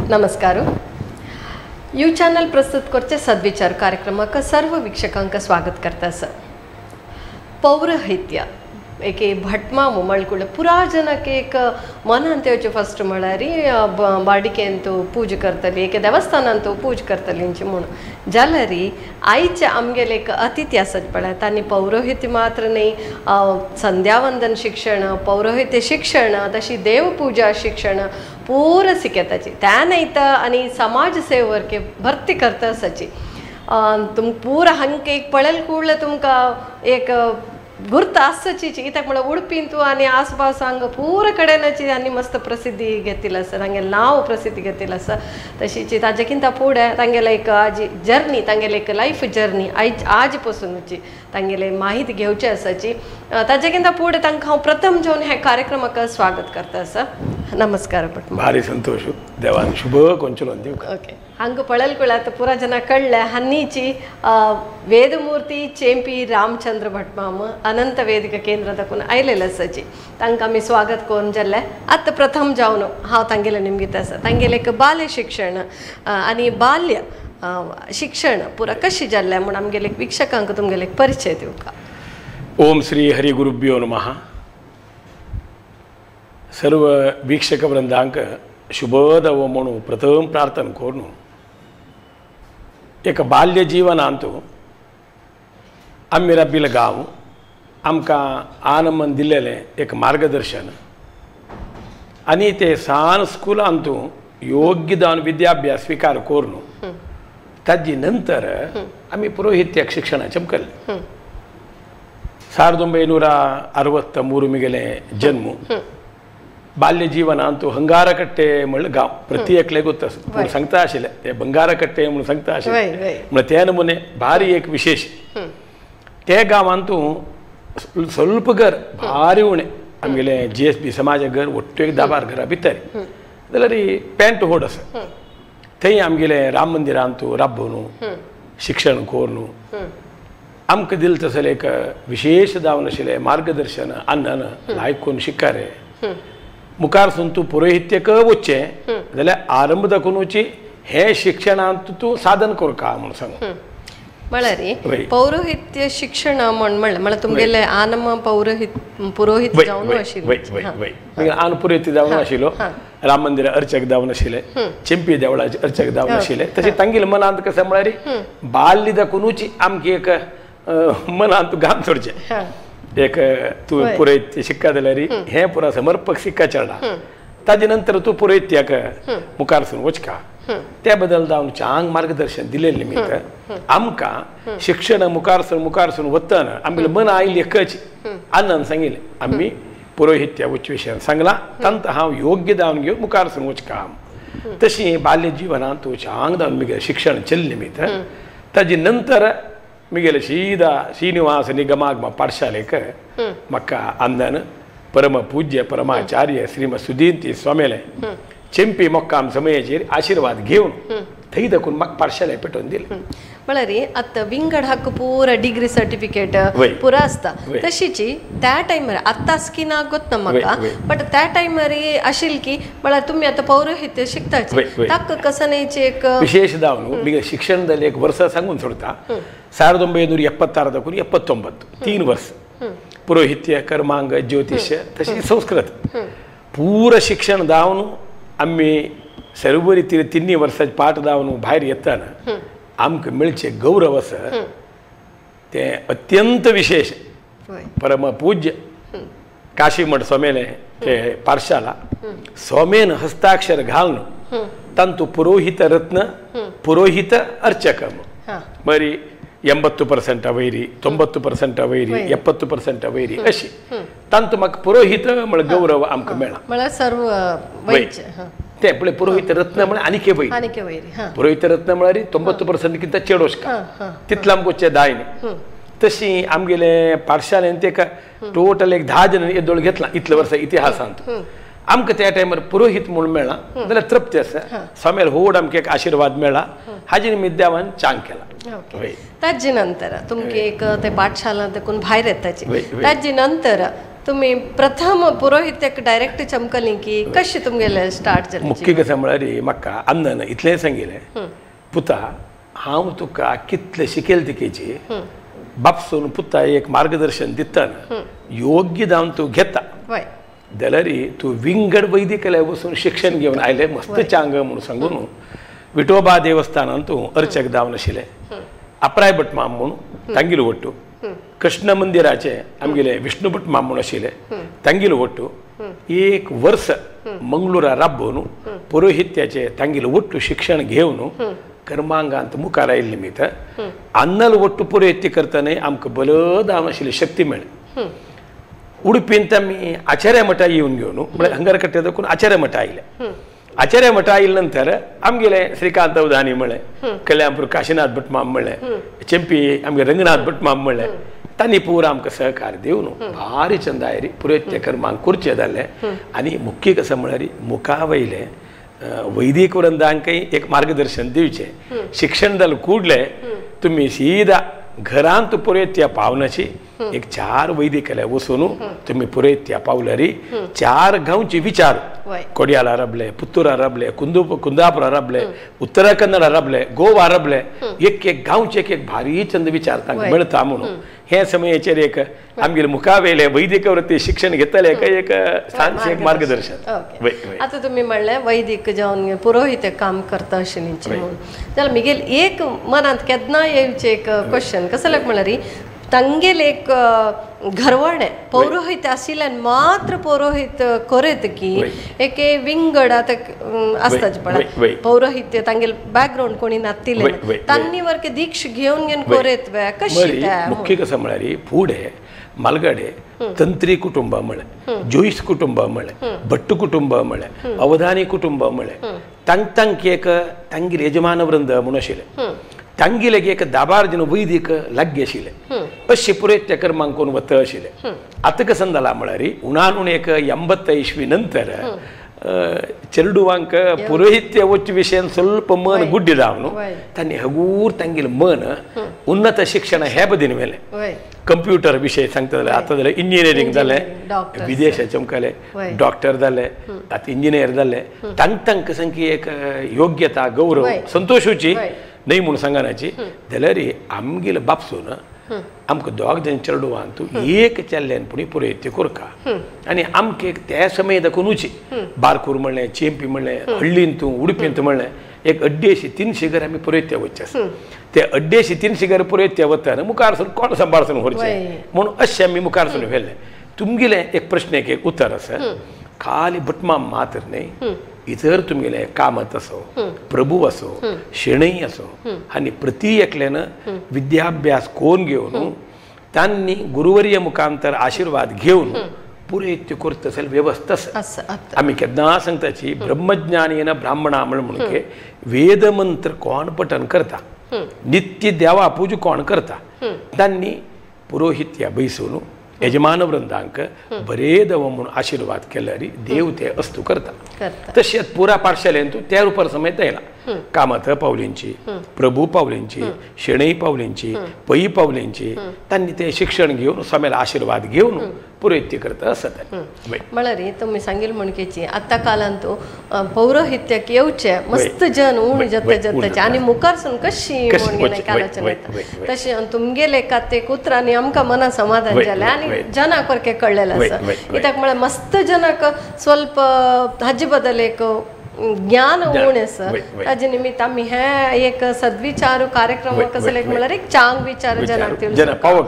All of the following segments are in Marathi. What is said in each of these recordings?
नमस्कार. यू चॅनल प्रस्तुत करचे सद्विचार कार्यक्रमाक सर्व वीक्षकांक स्वागत करता सर. पौरोहित्य एक भटमा मळकुळ पुराजनक एक मनांतेवचे फस्ट म्हळ्यारी बाडिकेंतू पूज करतली एक देवस्थानांतू पूज करतलींची म्हणून जाल्यारी आईचे आमगेले एक अतिथी आसत पळय तांणी पौरोहित्य मात्र न्ही संध्यावंदन शिक्षण पौरोहित्य शिक्षण तशी देवपूजा शिक्षण पूर सिकेताची त्या नयत आणि समाज सेवरके भरती करता आसाची तुम पूर हंक एक पळेल कूडले तुमकां एक गुर्त आसची कित्याक म्हळ्यार उडपीन तूं आनी आसपास हांगा पूर कडेनची आनी मस्त प्रसिद्धी घेतिल्ली आसा तांगेलें नांव प्रसिद्धी घेतिल्लें आसा तशीच ताजे किंता फुडें तांगेलें एक आजी जर्नी तांगेलें एक लायफ जर्नी आज पासूनची तांगेलें माहिती घेवची आसाची ताजे किंता फुडें तांकां हांव प्रथम जेवन हे कार्यक्रमाक स्वागत करता आसा. नमस्कार भट. भारी संतोष देवान शुभ कोंचलोन दिवं. ओके हांगा पळयल कळ्ळात पुरा जनां कळ्ळें हन्नीची वेदमूर्ती चेंपी रामचंद्र भटमाम अनंत वेदिका केंद्र दाखवून आयलेले आसाची तांकां आमी स्वागत करून जाल्ले आतां प्रथम जावन हांव तांगेलें निमगीत आसा तांगेलें एक बाल्य शिक्षण आनी बाल्य शिक्षण पुरा कशें जाल्लें म्हूण आमगेले वीक्षकांक तुमगेले एक परिचय दिवका. ओम श्री हरि गुरुभ्यो नमः. सर्व वीक्षक वृंदांक शुभोदव म्हणून प्रथम प्रार्थना करून एक बाल्य जीवनांतू आम्ही राबिल्लें गांव आमकां आनंद दिल्लेलें एक मार्गदर्शन आनी ते सान स्कुलांतू योग्य जावन विद्याभ्यास स्वीकार करून ताजे नंतर आमी पुरोहित्य शिक्षणाचें केलें. 1963 म्हगेलें जन्म. बाल्य जीवनांतू हंगारकट्टे म्हणल्यार गांव प्रति एकले गोत सांगता आशिल्लें ते बंगारकट्टे म्हणून सांगता आशिल्लें म्हणल्यार त्या नमुने भारी एक विशेष ते गांवांतू स्वल्प घर भारी उणें आमगेले GSB समाज घर ಒಟ್ಟು एक 10-12 घरां भितर जाल्यार पॅन्ट होड आसा थंय आमगेले राम मंदिरांतू राबून शिक्षण करून आमकां दिलें तसलें एक विशेष जावन आशिल्लें मार्गदर्शन अन्न लायक करून शिकारे मुखार सून तूं पुरोहित्यक वचचें जाल्यार आरंभ दाखोवनूची हे शिक्षणांत तूं साधन करका म्हूण सांग म्हळ्यार पौरोहित्य शिक्षण म्हळ्यार तुमगेले आनम पुरोहित जावन आशिल्ले आन पुरोहित जावन आशिल्लो राम मंदिर अर्चक जावन आशिल्ले चेंपी देवळाचे अर्चक जावन आशिल्ले तशें तांगेले मनांत कशें म्हळ्यार बाल्य दाखोवनूची आमकां एक मनांत घाम सोडचें एक तूं पुरोहित्य शिक्का जाल्यार हे पुरा समर्पक शिक्का चढला ताजे नंतर तूं पुरोहित्याक मुखार सून वचका त्या बद्दल जावन चांग मार्गदर्शन दिले निमित्त आमकां शिक्षण मुखार सून वतना आमगेलें मन आयली एकच आनंद सांगिल्लें आमी पुरोहित्य वच विशयान सांगलां तांत हांव योग्य जावन घेवन मुखार सून वचका. तशी बाल्य जिवनांत तूं चांग जावन म्हगेलें शिक्षण चल्लें निमित्त ताजे नंतर म्हगेलें सीदा श्रीनिवास निगमागम पाठशालेक म्हाका आमदान परम पूज्य परमाचार्य श्रीमद सुधींती स्वामेले चेंपी मोक्काम समयाचेर आशीर्वाद घेवन थंय दाखोवन म्हाका पाठशाले पेटोवन दिलें. म्हळ्यार आतां विंगड हक्क पुरा डिग्री सर्टिफिकेट पुरा आसता तशीची त्या टायमार आतां स्किना गोतना म्हाका बट त्या टायमार आशिल्ली की म्हळ्यार तुमी आतां पौरोहित्य शिकताचे ताका कसनेची एक विशेष जावन म्हगेलें शिक्षण जालें एक वर्स सांगून सोडता 1976 दाखोवन 79 3 वर्स पुरोहित्य कर्मांग ज्योतिष्य तशें संस्कृत पूर शिक्षण जावन आमी सर्व रितीन 3 वर्सांचे पाठ जावन भायर येताना आमकां मेळचे गौरव आसा ते अत्यंत विशेष परम पूज्य काशीमठ स्वामेले ते पाठशाला स्वामेन हस्ताक्षर घालून तांतू पुरोहित रत्न पुरोहित अर्चकम मरी 80% वैरी 90% वैरी 70% वैरी अशी तांत म्हाका पुरोहित म्हळ्यार गौरव आमकां मेळ्ळा. म्हळ्यार सर्व ते पळय पुरोहित रत्न म्हळ्यार आनीक वैरी पुरोहित रत्न म्हळ्यार 90% किंता चेडोशका तितलो आमकां वच्चे दाय न्ही. तशी आमगेले पाठशालेन तेका टोटल एक 10 जण येदोळ घेतला इतल्या वर्सां इतिहासांत आमकां त्या टायमार पुरोहित म्हणून मेळ्ळा जाल्यार तृप्ती आसा. स्वामेर होड आमकां एक आशीर्वाद मेळ्ळा हाजे निमित्त देवान चांग केला. ताजे नंतर तुमकां एक ते पाठशाला देखून भायर येताची ताजे नंतर तुम्ही प्रथम पुरोहित्याक डायरेक्ट चमकली की कशी तुमगेले स्टार्ट जाली मुख्य कशें म्हळ्यार म्हाका अन्न इतलें सांगिल्लें पुता हांव तुका कितले शिकयल तिकेची बापसून पुता एक मार्गदर्शन दितना योग्य जावन तूं घेता जाल्यार तूं विंगड वैदिकले वचून शिक्षण घेवन आयलें मस्त चांग म्हणून सांगून विठोबा देवस्थानांत तूं अर्चक जावन आशिल्लें अपराय भट माम म्हणून तांगेलो वट्टू कृष्ण मंदिराचे आमगेले विष्णू भट माम म्हणून आशिल्ले तांगेलो वट्टू एक वर्स मंगळुरा राबोवन पुरोहित्याचे तांगेलो वट्टू शिक्षण घेवन कर्मांगांत मुखार आयिल्ले निमित्त अन्नल वट्टू पुरोहित्य करतना आमकां बलो जावन आशिल्ली शक्ती मेळ्ळी उडपींत आमी आचार्य मठा येवन घेवन म्हळ्यार हंगर कट्टे देखून आचार्य मठा आयले आचार्य मठा आयिल्ले नंतर आमगेले श्रीकांत अवधानी म्हणलें कल्याणपूर काशीनाथ भट माम म्हणलें चेंपी आमगे रंगनाथ भट माम म्हणलें तांणी पुरो आमकां सहकार्य दिवन भारी चंदायरी पुरोहित्य कर्मांक करचें जालें आनी मुख्य कसं म्हळ्यार मुखा वयले वैदिक वृंदांकय एक मार्गदर्शन दिवचें शिक्षण जालें कुडलें तुमी सीदा घरांत पुरोहित्य पावनाची एक 4 वैदिकले वचून तुमी पुरोहित्य पावल्यार 4 गांवचे विचार कोडयाला रबले पुत्तूरा रबले कुंदापुरा रबले उत्तर कन्नडा रबले गोवा रबले एक गांवचे एक भारी चंद विचार तांकां मेळटा म्हणून हे समयाचेर एक आमगेले मुखावेले वैदिक वृत्ती शिक्षण घेतले एक सांचे एक मार्गदर्शन आता तुम्ही म्हणले वैदिक जावन पुरोहित काम करता आशिल्लींची म्हणून जाल्यार मिगेल एक मनांत केन्ना येवचें एक क्वेश्चन कसं लाग म्हळ्यार तांगेल एक घरवणे पौरोहित आशिल्ल्यान मात्र पौरोहित करेत की एक विंगड आतां आसताच पळय पौरोहित्य तांगेल बॅकग्राऊंड कोणी नातिले तांणी वर दीक्ष घेवन करेत कशी मुख्य कसं म्हळ्यार फुडें मालगडे तंत्री कुटुंब म्हळें जोईस कुटुंब म्हळें भट्ट कुटुंब म्हळें अवधानी कुटुंब म्हळें तांक एक तांगेल यजमान वृंद म्हणून आशिल्लें तांगेले एक 10-12 जन वैदिक लाग्गे आशिल्ले अशें पुरोहित्य कर्मांक करून वत आशिल्ले आतां कसं जालां म्हळ्यार उणान एक 80 इस्वी नंतर चेडुवांक पुरोहित्य वच विशयान ಸ್ವಲ್ಪ मन गुड्डी जावन तांणी हगूर तांगेलें मन उन्नत शिक्षण हे बदीन व्हेलें कंप्युटर विशय सांगता जाल्यार आतां जाल्यार इंजिनियरींग जालें विदेशांत चमकले डॉक्टर जाले आतां इंजिनियर जाले तांकां सामकी एक योग्यता गौरव संतोशूची नाही म्हणून सांगनाची जाल्यार आमगेले बापसून आमकां 2 जन चेडुवान तूं एक चेल्ल्यानपणी पुरोहित्य करका आनी आमकां एक त्या समय दाखोवनूची बारकूर म्हणलें चेंपी म्हणलें हळ्ळीन तूं उडपींत म्हणलें एक 250-300 घर आमी पुरोहित्य वचचें ते 250-300 घर पुरोहित्य वतना मुखारसून कोण सांबाळसून व्हरचें म्हणून अशें आमी मुखारसून व्हेलें तुमगेलें एक प्रश्नेक एक उत्तर आसा खाली भटमा मात्र न्ही इतर तुमगेले कामत असो प्रभू असो शेणई असो आनी प्रति एकल्यानं विद्याभ्यास कोण घेवन तांणी गुरुवर्य मुखांतर आशीर्वाद घेवन पुरोहित्य करता असेल व्यवस्था आमी केन्ना सांगताची ब्रह्मज्ञानीन ब्राह्मणा म्हणून वेद मंत्र कोण पठन करता नित्य देवा पूज कोण करता तांणी पुरोहित्य बैसून यजमान वृंदांक बरे दव म्हणून आशीर्वाद केल्यार देव ते अस्तू करता तशेंच पुरा पाठशालेन तूं त्या रुपार समेत येयला कामथ पावलींची प्रभू पावलींची शेणई पावलींची पै पावलींची तांणी ते शिक्षण घेवन समेल आशीर्वाद घेवन पुरोहित्य करता आसत म्हळ्यार तुमी सांगिल्लें म्हणकेची आतां कालांत पौरोहित्याक येवचे मस्त जन उण जत्ताचे आनी मुखारसून कशी म्हणून कालाचन येता तशें तुमगेले एकात उतरांनी आमकां मना समाधान जालें आनी जनाक परके कळलेलें आसा कित्याक म्हळ्यार मस्त जनाक स्वल्प हाजे बद्दल एक ज्ञान उण आसा ताजे निमित्त आमी हे एक सद्विचार कार्यक्रम कसो म्हळ्यार एक चांग विचार जनाक पावो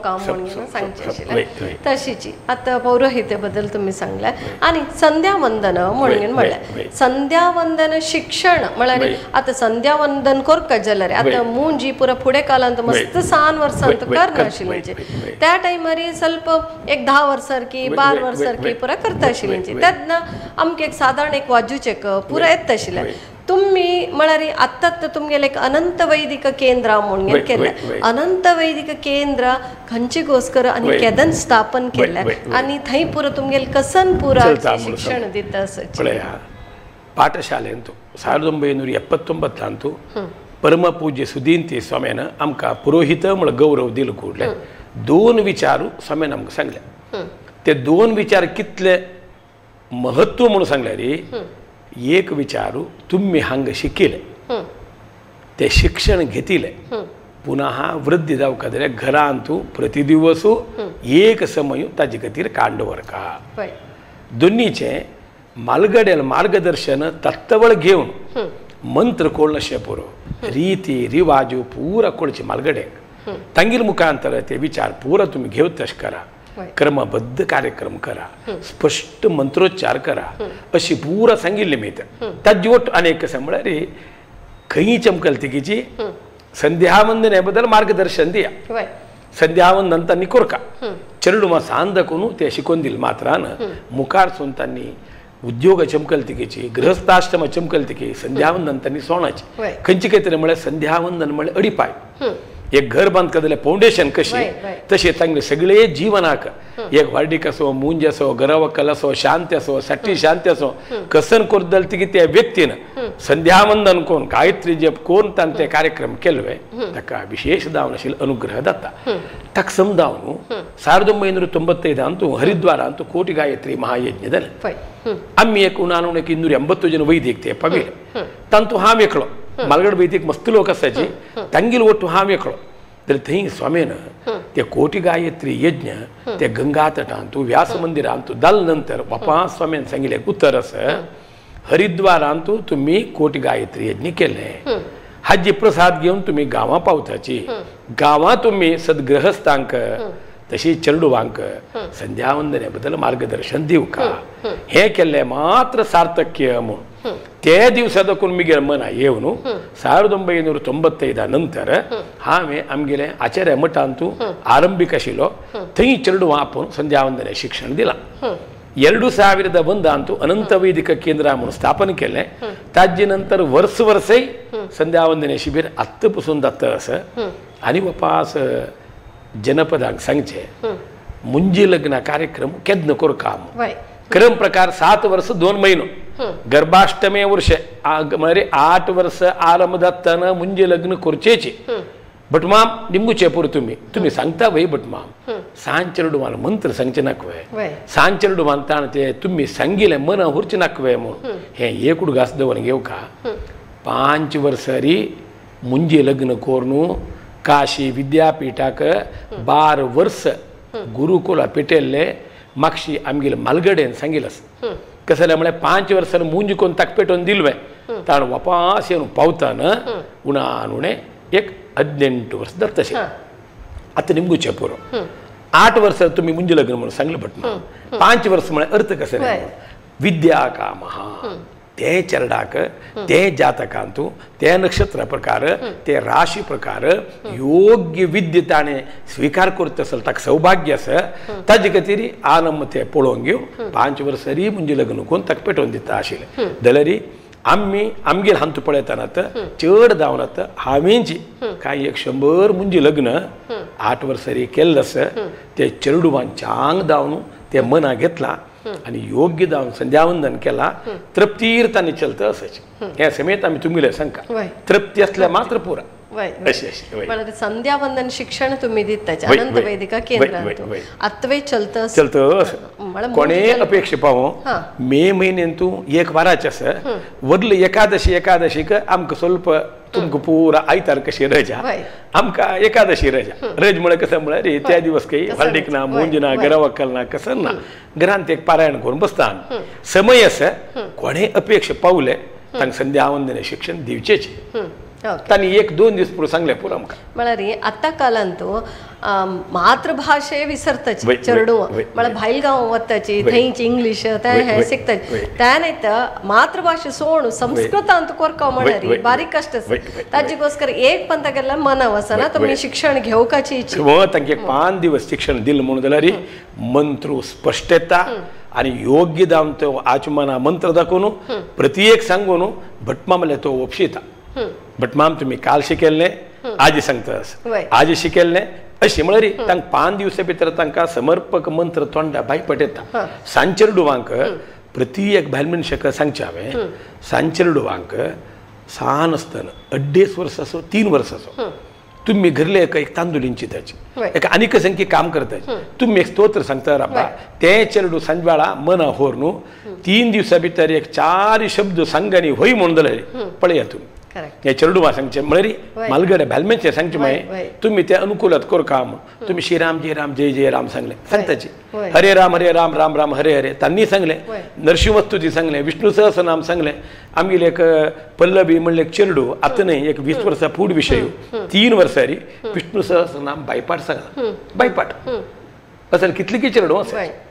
काम म्हणून सांगचें आशिल्लें तशीची आतां पौरोहित्या बद्दल तुमी सांगलें आनी संध्या वंदन म्हणून म्हणलें संध्या वंदन शिक्षण म्हळ्यार आतां संध्या वंदन करता जाल्यार आतां मुंजी पुरो फुडें कालांत मस्त 6 वर्सांत करनाशिल्लींची त्या टायमार स्वल्प एक 10 वर्सां की 12 वर्सां की पुरो करता आशिल्लींची तेन्ना आमकां एक सादारण एक वाजूचें पुरो येता आशिल्लें तुम्ही म्हळ्यार आत्ताच तुमगेले एक अनंत वैदिक केंद्र म्हणून केलें अनंत वैदिक केंद्र खंयची घोस्कर आनी केदन स्थापन केलें आनी थंय पुरो तुमगेले कसन पुरा शिक्षण दिता आसता पाठशालेंत 1979 परमपूज्य सुधींती स्वाम्यान आमकां पुरोहित म्हण गौरव दिलो कुडले 2 विचारू स्वाम्यान आमकां सांगले ते दोन विचार कितले महत्व म्हणून सांगले रे. एक विचारू तुम्ही हांग शिकिले ते शिक्षण घेतिले पुन्हा वृद्धी जावकाದ್ರೆ घरांतू प्रतिदिवसू एक समय ताजे खातीर कांडवर का दोन्हीचे मालगड्याल मार्गदर्शन तत्वळ घेऊन मंत्र कोळशे पुरो रीती रिवाजू पूरा कोळचे मालगडे ತಂಗಿಲ್ ಮುಖಾಂತರ ते विचार पूरा तुम्ही घेऊन तश करा क्रमबद्ध कार्यक्रम करा स्पष्ट मंत्रोच्चार करा अशी पूरा सांगितले मी तज्जोट अनेक समळरी खई चमकल तिकीची संध्यावंदन याबद्दल मार्गदर्शन दिया संध्यावंदन निकोरका चरडुमा सांदकुनु ते शिकवून दिल मात्रान मुखार सुनतानी उद्योग चमकलतिकेची गृहस्थाश्रम चमकलतिके संध्यावंदन त्यांनी सोणाची खंयची काहीतरी म्हळे संध्यावंदन म्हळे अडीपाय एक घर बांध कदले फाउंडेशन कशी तसे चांगले सगळे जीवनाक एक वार्डिक असो मुंज असो गरवकल असो शांती असो साठी शांती असो कसन कोरदल ती त्या व्यक्तीनं संध्यावंदन कोण गायत्री जप कोण तांते कार्यक्रम केलवे तका विशेष दावनशील अनुग्रह दत्ता तक समदावनु 1995 ಅಂತೂ ಹರಿದ್ವಾರ ಅಂತೂ ಕೋಟಿ ಗಾಯತ್ರಿ ಮಹಾಯಜ್ಞದಲ್ಲಿ ಅಮ್ಮಿ एक 280 ಜನ ವೈದಿಕತೆ ಪವಿಲ್ ತಂತು ಹಾಮೆಕಳು मालगड वैदिक मस्त लोक असायचे तंगील ओटू हा वेखळो तर थंय स्वामीन ते कोटी गायत्री यज्ञ ते गंगा तटांतू व्यास मंदिरांतू दल नंतर बापा स्वामीन सांगितले उत्तर असं हरिद्वारांतू तुम्ही कोटी गायत्री यज्ञ केले हाजी प्रसाद घेऊन तुम्ही गावा पावताची गावा तुम्ही सद्ग्रहस्थांक तशी चरडुवांक संध्यावंदनेबद्दल मार्गदर्शन देऊ का हे केले मात्र सार्थक्य म्हणून ते दिवसादकून मिगे मना येऊन 1995 नंतर हांवें आमगेले आचार्य मठांतू आरंभीक आशिल्लो थंय चरडुवां आपूण संध्यावंदने शिक्षण दिलां 2001 ಅಂತೂ अनंत वैदिक केंद्र म्हणून स्थापन केले ताजे नंतर वर्सय संध्यावंदने शिबिर आत्तापासून जाता असं आणि वापस जनपदांक सांगचे मुंजी लग्न कार्यक्रम केदन कोर काम क्रम प्रकार 7 वर्ष 2 महिनो गर्भाष्टमे वर्ष म्हणजे 8 वर्ष आरंभ जाताना मुंजी लग्न करचेची बट माम निमगुचे पुर तुम्ही सांगता वय बट माम सांचरडुमान मंत्र सांगचे नाकवे सांचरडुमान ताण ते तुम्ही सांगिले मन हुरचे नाकवे म्हणून हे एकूड घास दवन घेऊ का 5 वर्षरी मुंजी लग्न कोरनु काशी विद्यापीठाक 12 वर्ष गुरुकुला पेटेल्ले मागशी आमगेले मालगडेन सांगिलस कसं म्हळे 5 वर्षान मुंजी कोण ताक पेटोवन दिलवे ताण वापास येवन पावताना उणे एक 18 वर्ष तसे आता निमगुचे पुरो 8 वर्ष तुम्ही मुंजी लग्न म्हणून सांगले बट 5 वर्ष म्हळे अर्थ कसे विद्या का महा ते चरडाक ते जातकांतू ते नक्षत्र प्रकार ते राशी प्रकार योग्य विद्ये ताणे स्वीकार करत असेल ताक सौभाग्य असं ताजे खातीर आनम ते पळोवन घेऊ 5 वर्षरी मुंजी लग्न कोण ताक पेटोवन दिता आशिल्ले दलरी आम्ही आमगेर हांतू पळयतानात चड धांवनात हांवेंची काय 100 मुंजी लग्न 8 वर्षरी केल्लें असं ते चरडुवान चांग धांवन ते मना घेतला आणि योग्य दावन संध्यावंदन केला तृप्तीर तांणी चलत असायचे हे समेत आम्ही तुमगेले सांगता तृप्ती असल्या मात्र पुरा संध्यावंदन शिक्षण तुम्ही दिताचे अनंत वैदिक केंद्रांतू अत्वे चलत कोणे अपेक्षा पावो मे महिन्यांतू एक वाराचे असं वरले एकादशीक आमकां स्वल्प तुमकां पुरा आयतार कशी रजा आमकां एकादशी रज म्हळ्यार कसं म्हळ्यार रे त्या दिवस काही हळडीक ना मुंज ना गरावकल ना कसं ना घरांत एक पारायण करून बसता समय असं कोणे अपेक्षा पावले तांकां संध्यावंदने शिक्षण दिवचेचे तांणी 1-2 दीस पुरो सांगले पुरो आमकां म्हळ्यार आतां कालांतू मातृभाषे विसरताची चरडुवां म्हळ्यार भायल गांव वताची थंयची इंग्लीश हे शिकताची त्या नाही तर मातृभाषे सोडून संस्कृतांत कोरका म्हळ्यार बारीक कश्ट आसा ताजेकोस्कर एक पंथ केल्यार मनाव आसना तुमी शिक्षण घेवपाची तांकां 5 दिवस शिक्षण दिलें म्हणून जाल्यार मंत्र स्पश्टता आणि योग्य दाम तो आचमना मंत्र दाखोवन प्रत्येक सांगून भटमा म्हणल्यार तो ओपशिता भटमाम तुम्ही काल शिकेल्ले आज सांगतास आज शिकेल्ले अशी म्हळ्यार तांकां 5 दिवसा भितर तांकां समर्पक मंत्र तोंडा भायर पडयता सांचरडुवांक प्रत्येक भायल मनशाक सांगचे हांवें सांचरडुवांक 6 आसतना 2.5 वर्स असो 3 वर्स असो तुम्ही घरले एक तांदूलींची त्याची एक अनेक संख्ये काम करताचे तुम्ही एक स्तोत्र सांगता राबा ते चेरडू संजवाळा मन होरनू 3 दिवसा भितर एक 4 शब्द सांगणी होई म्हणून पळया तुम्ही हे चेरडू मा सांगचे म्हळरी मालगडे भालमेचे सांगचे माय तुम्ही ते अनुकूलात कर काम तुम्ही श्रीराम जय राम जय जय राम सांगले सांगताचे हरे राम राम राम हरे हरे त्यांनी सांगले नरसिंहस्तुती सांगले विष्णू सहस्रनाम सांगले आम्ही एक पल्लवी म्हणले एक चेरडू आता नाही एक 20 वर्षा फूड विषय 3 वर्षारी विष्णू सहस्रनाम बायपाठ सांगला बायपाठ असल कितली की चेरडू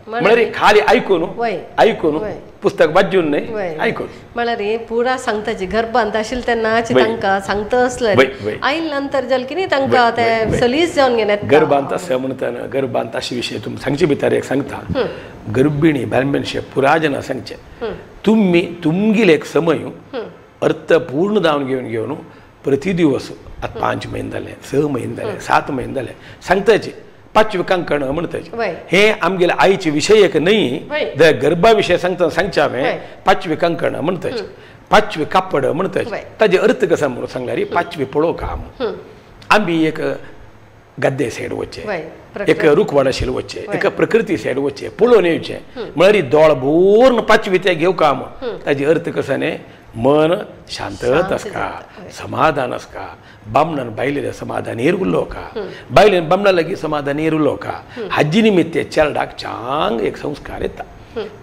म्हळरी खाली ऐकून पुस्तक वाचून नाही ऐकून म्हळ्यार पुरा सांगताची घर बांध आशिल्ले तेन्ना तांकां सांगता आसलें आईल नंतर जालें की न्ही तांकां ते सलीस जावन गेल्यात घर बांदता आसता म्हणटाना घर बांदता अशे विशय तुमी सांगचे भितर एक सांगता गर्भिणी बालमेनशे पुराजना सांगचे तुमगेले एक समय अर्थ पूर्ण जावन घेवन प्रति दिवस आता 5 महिने जाले 6 महिने जाले 7 महिने जाले सांगताचे 5 कंकण म्हणताचे हे आमगेले आईचे विषय एक नाही गर्भा विषय सांगचे हांवें 5 कंकण म्हणताचे 5 कापड म्हणताचे ताजे अर्थ कसा म्हणून सांगल्यार 5 पळो काम आम्ही एक गद्दे साइड वच्चे एक रुखवाडा शेल वच्चे एक प्रकृती साइड वच्चे पळोवन येवचे म्हळ्यार दोळ बोर्न 5 ते घेव काम ताजे अर्थ कसाने मन शांतत आसका समाधान आसका बामणान बायलेल्या समाधान उरलो का बायलेन बामणा लागीं समाधान उरलो का हाजी निमित्त चेरडाक चांग एक संस्कार येता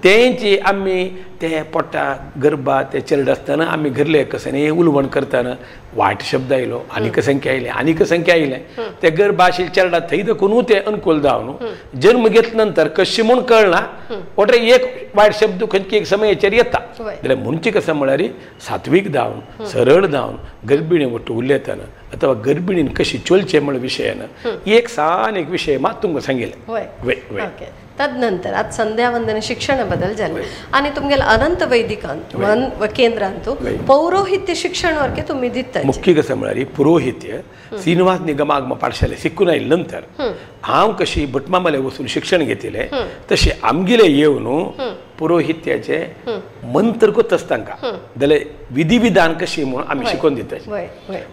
तेंची आमी ते पोटा गर्भा ते चेरड आसतना आमी घरले कशें उलवण करतना वायट शब्द आयलो आनीक संख्या आयले ते गर्भा आशिल्ले चेरडा थंय देखून ते अनुकूल जावन जन्म घेतले नंतर कशें म्हूण कळना ओट्रे एक वायट शब्द खंयची एक समयाचेर येता जाल्यार म्हणचे कशें म्हळ्यार सात्वीक जावन सरळ जावन गर्भिणी वट्ट उलयतना अथवा गर्भिणीन कशी चलचें म्हण विशयान एक सान एक विशय मात तुमकां सांगिल्ले तदनंतर आज संध्या वंदन शिक्षण बदल झाले आणि तुमगेल अनंत वैदिकांत केंद्रांत पौरोहित्य शिक्षण वर्गे तुम्ही दिता मुख्य कसं म्हळ्यार पुरोहित्य श्रीनिवास निगमागम पाठशाले शिकून आयले नंतर हांव कशी भटमामले वचून शिक्षण घेतले तशें आमगेले येवन पुरोहित्याचे मंत्र करता तांकां जाल्यार विधी विधान कशी म्हणून आमी शिकोवन दिता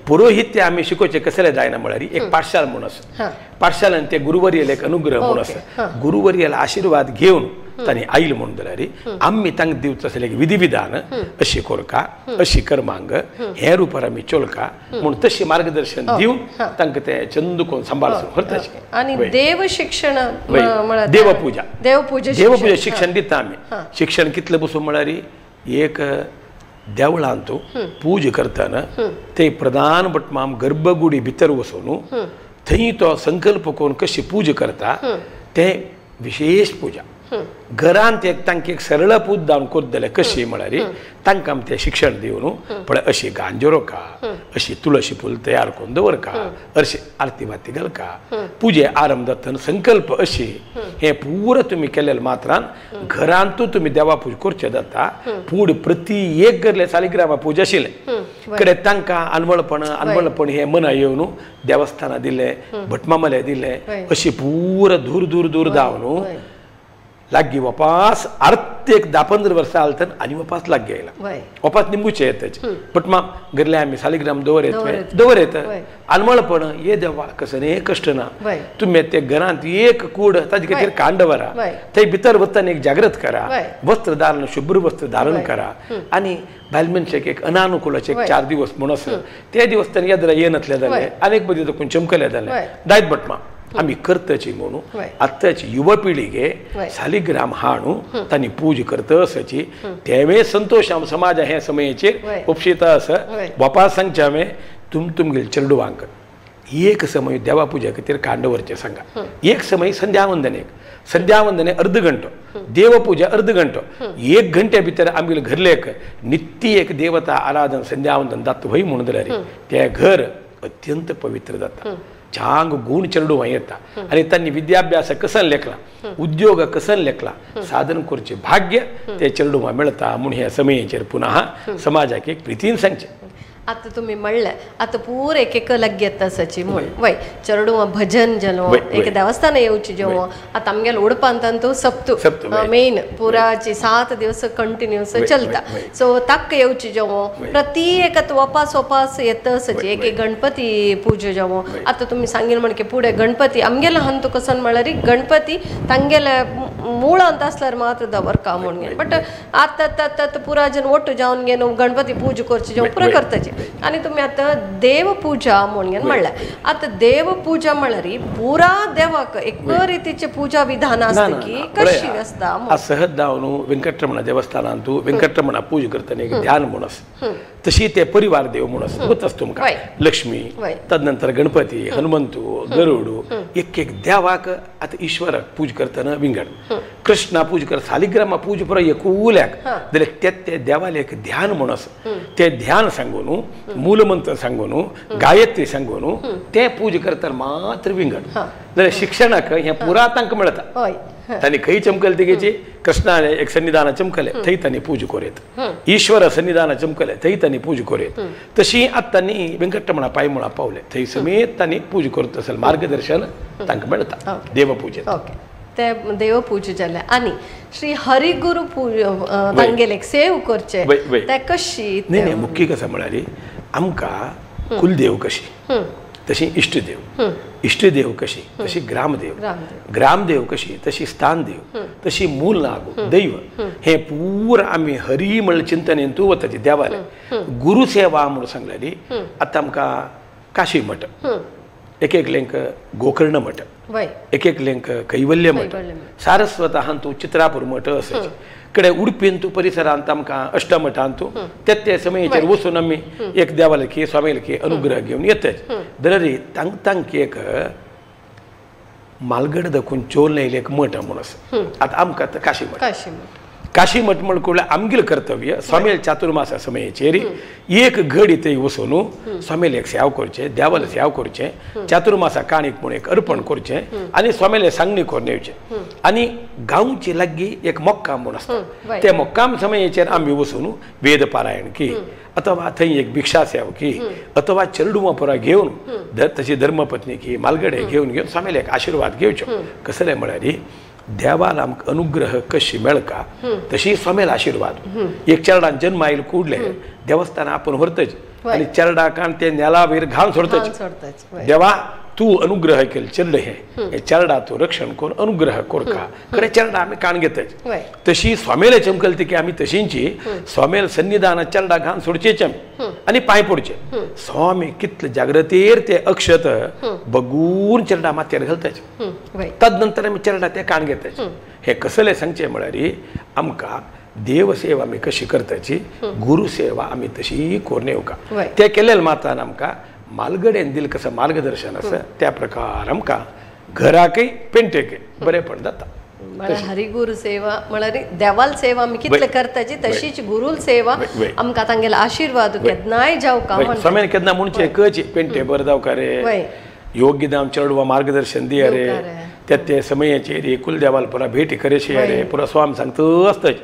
पुरोहित्य आमी शिकोवचे कसले जायना म्हळ्यार एक पाठशाल म्हणून आसा पाठशालान ते गुरुवर्याले एक अनुग्रह म्हणून आसा गुरुवर्याला आशीर्वाद घेवन तांणी आयले म्हणून जाल्यार आमी तांकां दिवचो आसले विधी विधान अशी करका अशी कर्मांग हे रुपार आमी चलका म्हणून तशी मार्गदर्शन दिवन तांकां ते चंदुकोन सांबाळून करताचे आणि देव शिक्षण देवपूजा शिक्षण दिता आमी शिक्षण कितले बसून म्हळ्यार एक देवळांत पूज करतना ते प्रधान भटमाम गर्भगुडी भितर वचून थंय तो संकल्प करून कशी पूज करता ते विशेष पूजा घरांत एक तांकां एक सरळ पूज जावन कोत जाल्यार कशी म्हळ्यार तांकां ते शिक्षण दिवन पळय अशी गांजोरो का अशी तुळशी फूल तयार करून दवरका अशी आरती बाती घालका पुजे आरंभ जातना संकल्प अशी हे पुरो तुमी केलेले मात्रान घरांतू तुमी देवा पूज करचे जाता पूड प्रति एक घरले सालिग्रामा पूज आशिल्ले कडे तांकां अनवळपण हे मना येवन देवस्थानां दिले भटमामले दिले अशी पुरो दूर जावन लागी वपास अर्थ एक 10-15 वर्सां आलतन आनी वपास लागी आयला वपास निंबूचे येताचे बट मा घरले आमी सालिग्राम दवर अनमळपण ये देवा कसं कष्ट ना तुम्ही ते घरांत एक कूड ताजे खातीर कांड व्हरा थंय भितर वतना एक जागृत करा वस्त्र धारण शुभ्र वस्त्र धारण करा आनी बायल मनशाक एक अनानुकूलाचे 4 दिवस म्हणून आसा ते दिवस तांणी येद्रा येनातले जाले अनेक बदी देखून चमकले जाले दायत बटमा आम्ही करताची म्हणून आताची युवा पिढीगे सालिग्राम हाणू तांणी पूज करता असाची तेवे संतोष समाज हे समयाचेर उपशिता आसा वपास सांगचे हांवें तुमगेल चेडवांक एक समय देवा पुजा खातीर कांड व्हरचें सांगा एक समय संध्यावंदने अर्ध घंटो देवपूजा अर्ध घंटो 1 घंटे भितर आमगेले घरलेक नित्य एक देवता आराधन संध्यावंदन जाता वय म्हणून जाल्यार ते घर अत्यंत पवित्र जाता चांग गुण चेडू येता आणि त्यांनी विद्याभ्यास कसन लेखला उद्योग कसन लेखला साधन करचे भाग्य ते चेडू मेळता म्हणून ह्या समयाचेर पुन्हा समाजाक एक प्रितीन सांगचे आता तुम्ही म्हणलं आता पूर एक लग्गेत तसची म्हण वय चरडू भजन जनो एक देवस्थान येऊची जेव्हा आता आमगेल उडपांतंतू सप्तू मेन पुराची 7 दिवस कंटिन्यूस चलता सो तक येऊची जेव्हा प्रति एकत वपास येतसची एक गणपती पूजे जेव्हा आता तुम्ही सांगेल म्हणके पुढे गणपती आमगेला हंतू कसन म्हणल्यारी गणपती तांगेला मूळ अंत असल्यार मात्र दवर का म्हणून बट आता पुराजन ಒಟ್ಟು जाऊन गे गणपती पूजा करचे जेव्हा पुरा करताचे आणि तुम्ही आता देवपूजा म्हणून म्हणला आता देवपूजा म्हणल्यारी पुरा देवाक एक ರೀತಿचे पूजा विधान असते की कशी असता ಆ ಸಹದ್ದಾವನು ವೆಂಕಟರಮಣ ದೇವಸ್ಥಾನಂತೂ ವೆಂಕಟರಮಣ पूजा करताना एक ध्यान म्हणस तशी ते परिवार देव म्हणस होतच तुमका लक्ष्मी तदनंतर गणपती हनुमंतू गरुडू एक देवाक आता ईश्वराक पूजा करताना विंगड कृष्णा पूजा कर सालिग्रामा पूजा पुरा एकूल्याक जाल्यार ते देवाला एक ध्यान म्हणस ते ध्यान सांगून मूलमंत्र सांगून गायत्री सांगून ते पूजा करताना मात्र विंगड जाल्यार शिक्षणाक हे पुरा तांकां मेळटा तांणी खंय चमकले तेगेची कृष्णाने एक सन्निधान चमकले थंय तांणी पूजा करेत ईश्वर सन्निधान चमकले थंय तांणी पूजा करेत तशी आतां तांणी वेंकटरमणा पांयमळा पावले थंय समेत तांणी पूजा करता आसतना मार्गदर्शन तांकां मेळटा देवपूजेत ते देवपूजा जाले आनी श्री हरिगुरू तांगेले एक सेव करचे ते कशी नाही मुख्य कसा म्हळ्यार आमकां कुलदेव कशी तशी इष्टदेव कशी तशी ग्रामदेव कशी तशी स्थानदेव तशी मूल नागू दैव हे पूर आम्ही हरी म्हणलं चिंतनेन तू वताची देवाले गुरुसेवा म्हणून सांगलेली आता आमकां काशी मठ एक लेंक गोकर्ण मठ एक लेंक कैवल्य मठ सारस्वत हांतू चित्रापूर मठ असायचे कडे उडपीन तू परिसरांत आमकां अष्टमठांतू ते समयाचेर वचून आमी एक देवालकी स्वामीलकी अनुग्रह घेवन येतच जाल्यार तांक एक मालगड दाखून चोल नेले एक मठ म्हणून आसा आतां आमकां काशी मठ म्हणून आमगेल कर्तव्य स्वामील चातुर्मासा समयाचेर एक घडी थंय वचून स्वामील एक सेवा करचे देवाला सेवा करचे चातुर्मासा काणीक म्हणून एक अर्पण करचे आनी स्वामीले सांगणी करून येवचे आनी गांवची लागीं एक मोक्काम म्हणून आसता ते मोक्काम समयाचेर आमी वचून वेद पारायण की अथवा थंय एक भिक्षा सेवा की अथवा चरडुमां पुरा घेवन तशी धर्मपत्नी की मालगडे घेवन स्वामीले एक आशिर्वाद घेवच्यो कसले म्हळ्यार देवाला आमकां अनुग्रह कशी मेळका तशी स्वामील आशिर्वाद एक चरडान जन्म आयल कुडले देवस्थान आपण व्हरतच आनी चरडाकान ते नेला वयर घावन सोडतच देवा तू अनुग्रह केल चरड हे चरडा तू रक्षण कोर अनुग्रह कोरका कडे चरडा आमी काण घेतच तशी स्वामीले चमकल ती की आमी तशींची स्वामील सन्निधान चरडा घावन सोडचेच आमी आनी पांय पडचे स्वामी कितले जागृतेर ते अक्षत बगून चरडा मातयेर घालतच तदनंतर आमी चरडा ते काण घेतच हे कसले सांगचे म्हळ्यार आमकां देवसेवा आमी कशी करताची गुरुसेवा आमी तशी कोरून येवका ते केलेले मात्रान आमकां मालगडेन दिल कसं मार्गदर्शन असं त्या प्रकार आमकां घराकय पेंटेकय बरेपण जाता हरिगुरू सेवा म्हळ्यार देवाल सेवा आमी कितले करताची तशीच गुरुल सेवा आमकां तांगेलो आशिर्वाद केन्नाय जावका स्वामीन केन्ना म्हणचे कची पेंटे बरें जावका रे योग्य दाम चरडवा मार्गदर्शन दिया रे ते समयाचेर कुलदेवाल पुरा भेटी करेशे रे पुरा स्वामी सांगता आसतच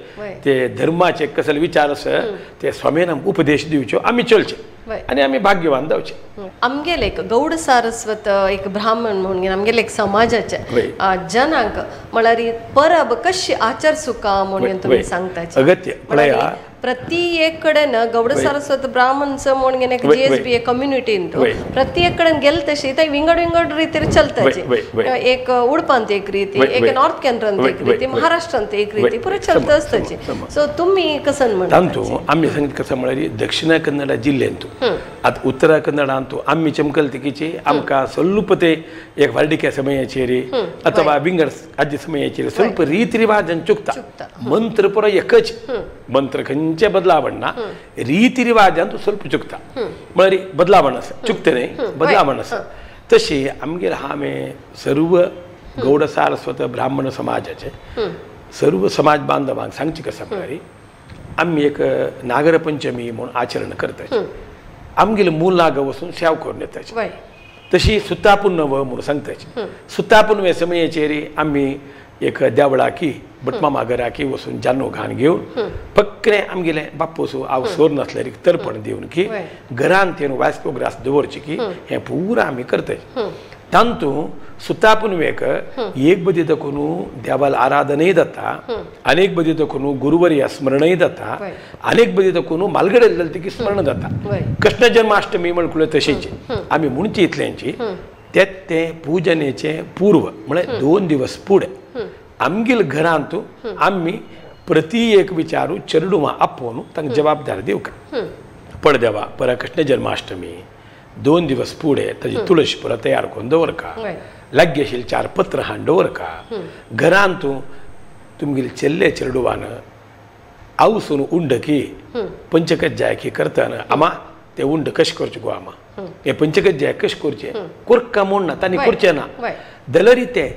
ते धर्माचे कसले विचार आसा ते स्वामीन आमकां उपदेश दिवच्यो आमी चलचे आनी आमी भाग्यवान जावचे आमगेले एक गौड सारस्वत एक ब्राह्मण म्हणून आमगेले एक समाजाचे जनांक म्हळ्यार परब कशी आचार सुका म्हणून तुमी सांगताचे अगत्य पळया प्रति एक कडेन गौड सारस्वत ब्राह्मणच म्हणून एक जीएसबी कम्युनिटी प्रति एक कडेन गेल तशी ते विंगड रितीर चलताची एक उडपांत एक रीती एक नॉर्थ केंद्रांत एक रीती महाराष्ट्रांत एक रीती पुरो चलता आसताची सो तुमी कसं म्हणटा आमी सांगता कसं म्हळ्यार दक्षिण कन्नड जिल्ह्यांत आतां उत्तर कन्नडांत आमी चमकल तिकीची आमकां स्वल्प ते एक वार्डिके समयाचेर अथवा विंगड राज्य समयाचेर स्वल्प रीत रिवाजान चुकता मंत्र पुरो एकच मंत्र खंयचे बदलावण ना रीती रिवाजान स्वल्प चुकता म्हळ्यार बदलावण आसा चुकते न्ही बदलावण आसा तशी आमगेर आमी सर्व गौड सारस्वत ब्राह्मण समाजाचे सर्व समाज बांधवांक सांगचे कशें म्हळ्यार आमी एक नागर पंचमी म्हणून आचरण करतात आमगेले मूल नाग वचून सेवा करून येताचे तशी सुतापुन्नव म्हणून सांगताचे सुतापुन्नवे समयाचेर आमी एक देवळा की भटमामा घराकी वचून जान्नो घाण घेवन फक्करें आमगेलें बापूसू हांव सोर नासल्यार तर्पण दिवन की घरान तेन वास्को ग्रास दवरची की हें पुरा आमी करताय तांतू सुतापून वेक एक बदी दखून देवाल आराधनय जाता अनेक बदी दखून गुरुवर्या स्मरणय जाता अनेक बदी दखून मालगडे जालें की स्मरण जाता कृष्ण जन्माष्टमी म्हणकुले तशेंची आमी म्हणची इतल्यांची ते पूजनेचे पूर्व म्हळ्यार 2 दिवस फुडें आमगेल घरांतू आमी प्रति एक विचारू चेडूवा आपोवन तांकां जबाबदार दिवका पडदेवा परा कृष्ण जन्माष्टमी 2 दिवस फुडें ताजी तुळशी पुरा तयार करून दवरका लागीं आशिल्लीं 4 पत्र हाडून दवरका घरांतू तुमगेले चेल्ले चेडूवान आवसून उंडकी पंचकज्जायकी करतना आमा ते उंड कशें करचें गो आमा हे पंचकज्जाय कशें करचें कोरका म्हूण ना तांणी करचें ना जाल्यार ते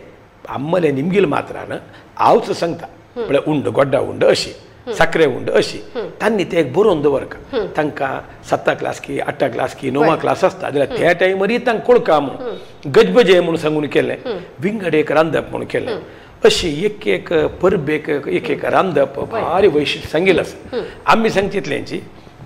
आम्मले निमगेल मात्रान हांवच सांगता म्हळ्यार उंड गोड्डा उंड अशी साखरे उंड अशी तांणी ते बरोवन दवरका तांकां 7 क्लास की 8 क्लास की 9 क्लास आसता जाल्यार त्या टायमार तांकां कोळका म्हूण गजबजे म्हूण सांगून केलें विंगड एक रांदप म्हूण केलें अशी एक परबेक एक रांदप भारी वैशिश्ट सांगिल्लें आसा आमी सांगचितल्यांची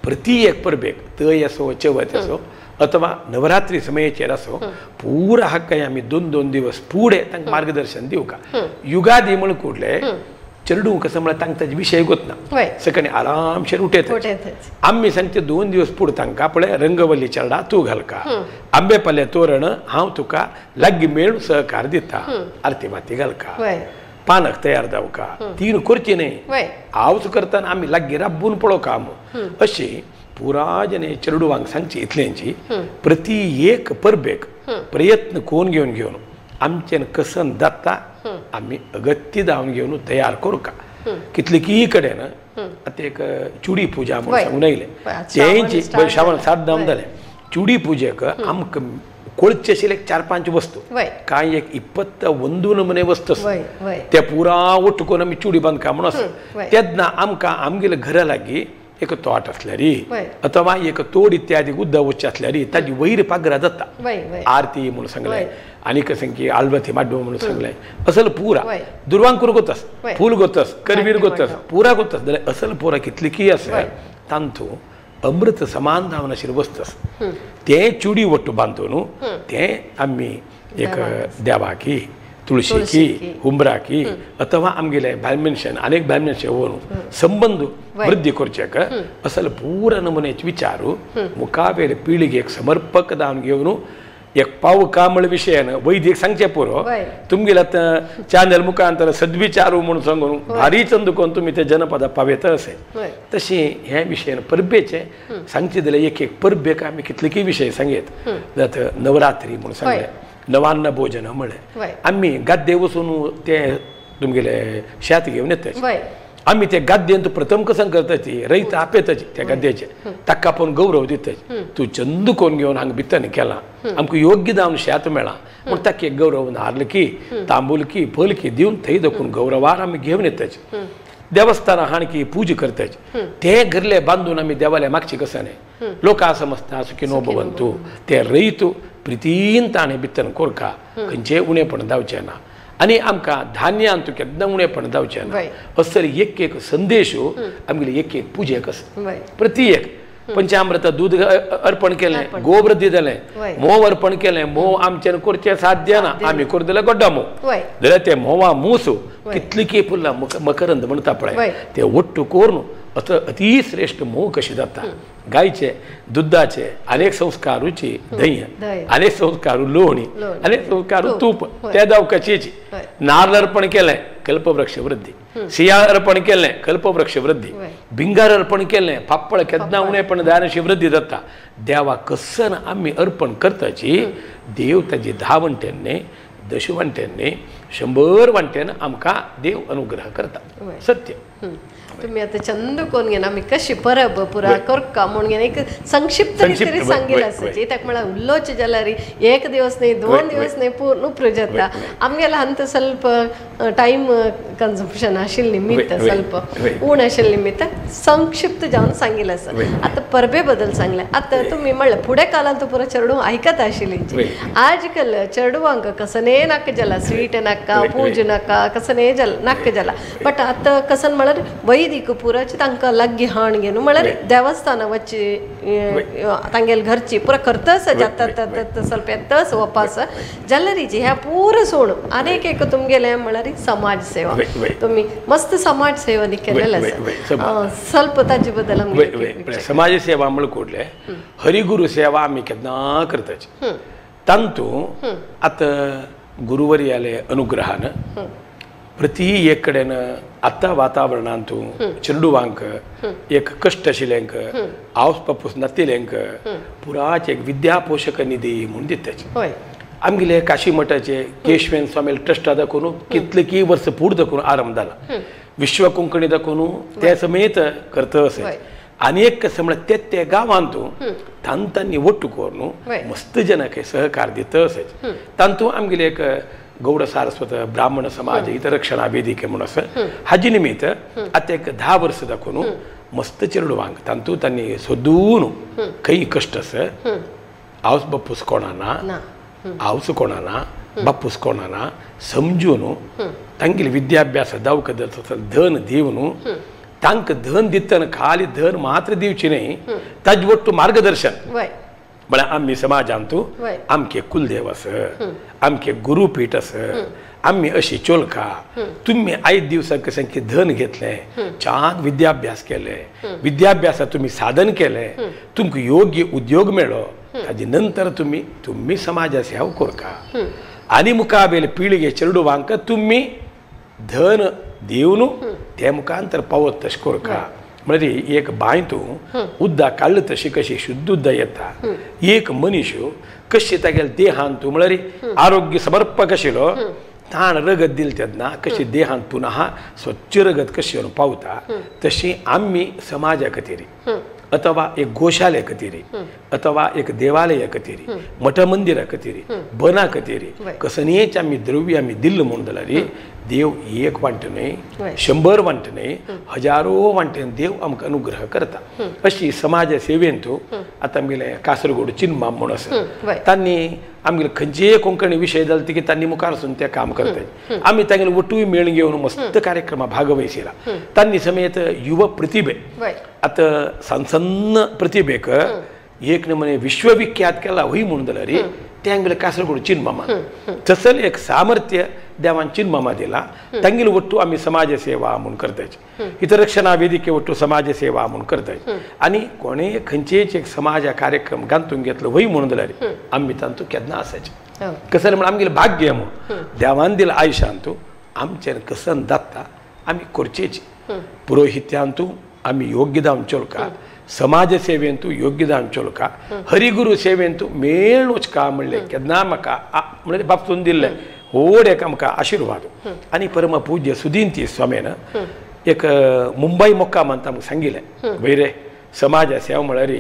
प्रति एक परबेक तय असो चवथ असो अथवा नवरात्री समयाचेर असो पुरा हक्काय आमी 2 दिवस फुडें तांकां मार्गदर्शन दिवका युगादी म्हण कुडले चेडू कसं म्हळ्यार तांकां ताजे विशय गोतना सकाळी आरामशेर उठयत आमी सांगचे 2 दिवस फुडें तांकां पळय रंगवल्ली चेडा तूं घालका आंबे पाले तोरण हांव तुका लागीं मेळून सहकार दिता आरती माती घालका पानक तयार जावका तीन करची न्ही हांवच करतना आमी लागीं राबून पळोवका अशी पुराजने चेडूवांक सांगची इतल्यांची प्रति एक परबेक प्रयत्न कोण घेवन आमचेन कसन जाता आमी अगत्य जावन घेवन तयार करूका कितलेकी कडेन आतां एक चुडी पुजा म्हणून सांगून आयलें तेंची श्रावण 7 दाम जालें चुडी पुजेक आमकां कोळचे आशिल्ले 4-5 वस्तू कांय एक 21 नमुने वस्तू ते पुरा ओट्टून आमी चुडी बांदका म्हणून आसा तेन्ना आमकां आमगेल्या घरा लागीं एक तोट आसल्यारी अथवा एक तोड इत्यादी उद्द वच्चे आसल्यारी ताजी वयर पागरा जाता आरती म्हणून सांगलें आनीक सांगी आल्बती माड्डू म्हणून सांगलें असल पुरा दुर्वांकूर गोतस फूल गोतस करवीर गोतस पुरा गोतस जाल्यार असल पुरा कितलीकी आसा तांतू अमृत समान जावन आशिल्ली वस्तस ते चुडी वट्टू बांदून ते आमी एक देवाकी तुळशीकी हुंबराकी अथवा आमगेले बायल मनशान अनेक बायल मनशां व्हरून संबंध वृद्धी करचेक असल पुरा नमुन्याचे विचारू मुखावेर पिळगेक समर्पक जावन घेवन एक पाव कामळ विशयान वैदिक सांगचे पुरो तुमगेले आतां चॅनल मुखांतर सद्विचारू म्हणून सांगून भारी चंदुकोन तुमी ते जनपदां पावयता असे तशी ह्या विशयान परबेचे सांगचे जाल्यार एक परबेक आमी कितलेकी विशय सांगेत जात नवरात्री म्हणून सांगले नवान्न भोजन म्हळें आमी गाद्दे वचून ते तुमगेले शेत घेवन येता आमी ते गाद्देन प्रथम कसं करताची रयत आपेताची त्या गाद्याचे ताका आपूण गौरव दिताची तूं चंद कोण घेवन हांगा भितर केलां आमकां योग्य जावन शेत मेळ्ळां म्हूण ताका एक गौरव नारलकी तांबूलकी फलकी दिवन थंय दखून गौरवार आमी घेवन येताची देवस्थानां हाणकी पूजा करताची ते घरले बांदून आमी देवाले मागची कसं न्ही लोकां समजता सुखिनो भवंतु ते रयत प्रितीन ताणें भितर कोरका खंयचें उणेपण जावचें ना आनी आमकां धान्यान तूं केन्ना उणेपण जावचें ना असो एक संदेश आमगेली एक पुजेक आसा प्रति एक पंचामृत दूध अर्पण केलें गोवृद्धी जालें मोव अर्पण केलें मोव आमच्यान करचें साध्य ना आमी कर जाल्यार गोड्डा मोव जाल्यार ते मोवा मूस कितलीकी फुल्लां मकरंद म्हणटा पळय ते ओट्टू करून अति श्रेष्ठ मोव कशी जाता गायचे दुधाचे अनेक संस्कार रुची दही अनेक संस्कार लोणी अनेक संस्कार तूप ते जावकाचेची नारळ अर्पण केलें कल्पवृक्ष वृद्धी सियाळ अर्पण केलें कल्पवृक्ष वृद्धी भिंगार अर्पण केलें पापळ केन्ना उणेपण जायनाशी वृद्धी जाता देवा कसन आमी अर्पण करताची देव ताजी 10 वंट्यांनी 10 वंट्यांनी 100 वंट्यान आमकां देव अनुग्रह करता सत्य तुम्ही आता चंद कोण घेना आमी कशी परब पुरा करका म्हणून घेना एक संक्षिप्त तरी सांगितलं असायची ताका म्हळ्यार उल्लोच जाल्यार एक दिवस नाही 2 दिवस नाही पूर्ण उप्र जाता आमगेला हंत ಸ್ವಲ್ಪ टाइम कन्झम्पशन आशिल्ली निमित्त ಸ್ವಲ್ಪ ऊण आशिल्ली निमित्त संक्षिप्त जावन सांगितलं असं आता परबे बद्दल सांगले आता तुम्ही म्हणलं पुढे कालांत पुरा चेडू ऐकत आशिल्ली आजकाल चेडवांक कसने नाक जाला स्वीट नाका पूज नाका कसने नाक जाला बट आता कसन म्हळ्यार वैदिक पुराची तांकां लागगी हाण घेवन म्हळ्यार देवस्थाना वच्ची तांगेल घरची पुरा करतस जाता ಸ್ವಲ್ಪ येतस वपास जाल्यारीची ह्या पूर सोड अनेक एक तुमगेले म्हळ्यार समाज सेवा तुम्ही मस्त समाज सेवा केलेलं आसा ಸ್ವಲ್ಪ ताजे बद्दल समाज सेवा म्हळ्यार कोडले हरिगुरु सेवा आमी केन्ना करताची तांतू आतां गुरुवर्याले अनुग्रहान प्रति एक कडेन आतां वातावरणांतू चेडवांक एक कश्ट आशिल्ल्यांक आवस पापूस नातिल्यांक पुराच एक विद्या पोषक निधी म्हणून दिताची आमगेले काशी मठाचे केशवेन स्वामी ट्रस्टा दाखोवन कितले वर्स पूड दाखोवन आरंभ जाला विश्व कोंकणी दाखोवन ते समेत करतस आनी एक कसं म्हळ्यार ते गांवांतू तांतांनी वट्टू करून मस्त जनाक सहकार दितस तांतू आमगेले एक गौड सारस्वत ब्राह्मण समाज हितरक्षणा वेदिके म्हणून असं हाजी निमित्त आता एक 10 वर्ष दाखोवन मस्त चेडवांक तांतू तांणी सोदून काही कश्ट आवस बापूस कोणाना आवस कोणाना बापूस कोणाना समजून तांगेले विद्याभ्यास दावक धन दिवन तांकां धन दितना खाली धन मात्र दिवची न्ही ताजे वट्टू मार्गदर्शन म्हळ्यार आमी समाजांतू आमके कुलदेव आस आमके गुरुपीठ आस आमी अशी चोलका तुम्ही 5 दिवसांक कशें धन घेतलें छान विद्याभ्यास केले विद्याभ्यासात तुम्ही साधन केले तुमकां योग्य उद्योग मेळ्ळो ताजे नंतर तुम्ही समाजा सेवा करका आनी मुखावेले पिळगे चेडवांक तुम्ही धन दिवन ते मुखांतर पावत तशें करका म्हणजे एक बांयतू उद्दा काडली तशी कशी शुद्ध उद्दा येता एक मनीस कशी तागेले देहांतू म्हळ्यार आरोग्य समर्पक आशिल्लो ताण रगत दिली तेन्ना कशी देहांत पुनः स्वच्छ रगत कशी पावता तशी आमी समाजा खातीर अथवा एक गोशाले खातीर अथवा एक देवालया खातीर मठ मंदिरा खातीर बना खातीर कसनेच आमी द्रव्य आमी दिल्ल म्हणून जाल्यार देव एक वांट न्ही 100 वांट न्ही हजारो वांटेन देव आमकां अनुग्रह करता अशी समाज सेवेंतू आतां आमगेले कासरगोड चिन्मा म्हणून आसा तांणी आमगेले खंयचेय कोंकणी विशय जाले की तांणी मुखार वचून ते काम करतात आमी तांगेले वटूय मेळ घेवन मस्त कार्यक्रमां भागवयसिला तांणी समेत युव प्रतिभे आतां सन्न प्रतिभेक एक नमुने विश्वविख्यात केला हुई म्हणून जाल्यार ते आमगेले कासरगोड चिन्मामा तसल एक सामर्थ्य देवान चिन्मामा दिला तांगेले वट्टू आमी समाज सेवा म्हणून करताची हितरक्षणा वेदिके वट्टू समाज सेवा म्हणून करताची आनी कोणे खंयचेच एक समाज कार्यक्रम गांतून घेतलो वय म्हणून जाल्यार आमी तांतू केन्ना आसाचे कसं म्हण आमगेले भाग्य म्हणून देवान दिला आयुश्यांतू आमचेर कसन जाता आमी करचेची पुरोहित्यांतू आमी योग्यदान चोलका समाज सेवेंतू योग्यदान चोलका हरिगुरु सेवेंतू मेळ वचका म्हणले केन्ना म्हाका म्हणजे बापून दिल्ले व्हड एक आमकां आशिर्वाद आनी परम पूज्य सुधींती स्वामीन एक मुंबई मोक्काम आमकां सांगिल्लें वयरे समाज सेवा म्हळ्यार